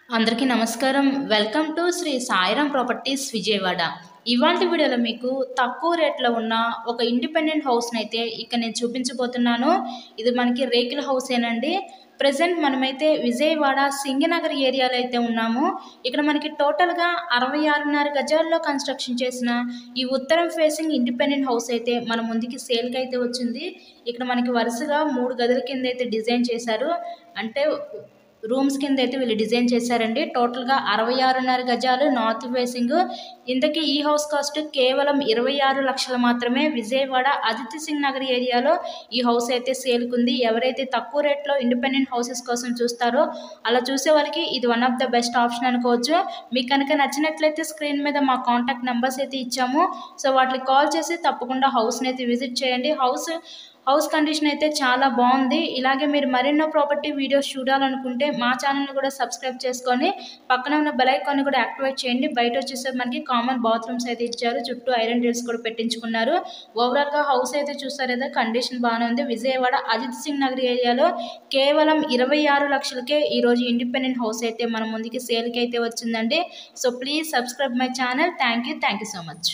అందరికీ నమస్కారం. Welcome to Shri Sairam properties Vijayawada. ఇవాల్టి వీడియోలో మీకు తక్కువ రేట్‌లో ఉన్న ఒక ఇండిపెండెంట్ హౌస్‌నైతే ఇక్కడ నేను చూపించబోతున్నాను. ఇది మనకి రేకుల హౌసేనండి. ప్రెజెంట్ మనమైతే విజయవాడ సింగనగర్ ఏరియాలో అయితే ఉన్నాము. ఇక్కడ మనకి టోటల్‌గా 66.5 గజాల్లో కన్‌స్ట్రక్షన్ చేసిన ఈ ఉత్తరం ఫేసింగ్ ఇండిపెండెంట్ హౌస్ అయితే మన ముందుకి సేల్‌కైతే వచ్చింది. ఇక్కడ మనకి వరుసగా 3 గదుల కిందైతే డిజైన్ చేశారు. అంటే రూమ్స్ కిందైతే వీళ్ళు డిజైన్ చేశారండి. టోటల్‌గా 66.5 గజాలు నార్త్ ఫేసింగ్. ఇంతకీ ఈ హౌస్ కాస్ట్ కేవలం 26 లక్షలు మాత్రమే. విజయవాడ అదితి సింగ్ నగర్ ఏరియాలో ఈ హౌస్ అయితే సేల్‌కుంది. ఎవరైతే తక్కువ రేట్‌లో ఇండిపెండెంట్ హౌసెస్ కోసం చూస్తారో అలా చూసే వాళ్ళకి ఇది one of the best option అనుకోవచ్చు. మీకు కనుక నచ్చినట్లయితే స్క్రీన్ మీద మా కాంటాక్ట్ నంబర్స్ అయితే ఇచ్చాము. సో వాటికి కాల్ చేసి తప్పకుండా హౌస్‌ని అయితే విజిట్ చేయండి. హౌస్ కండిషన్ అయితే చాలా బాగుంది. ఇలాగే మీరు మరెన్నో ప్రాపర్టీ వీడియోస్ చూడాలనుకుంటే మా ఛానల్‌ని కూడా సబ్స్క్రైబ్ చేసుకొని పక్కన ఉన్న బెల్ ఐకాన్‌ని కూడా యాక్టివేట్ చేయండి. బయట వచ్చేసరికి మనకి కామన్ బాత్రూమ్స్ అయితే ఇచ్చారు. చుట్టూ ఐరన్ రైల్స్ కూడా పెట్టించుకున్నారు. ఓవరాల్‌గా హౌస్ అయితే చూస్తారు కదా, కండిషన్ బాగానే ఉంది. విజయవాడ అజిత్ సింగ్ నగర్ ఏరియాలో కేవలం 26 లక్షలకే ఈరోజు ఇండిపెండెంట్ హౌస్ అయితే మన ముందుకి సేల్‌కి అయితే వచ్చిందండి. So please subscribe my channel. Thank you so much.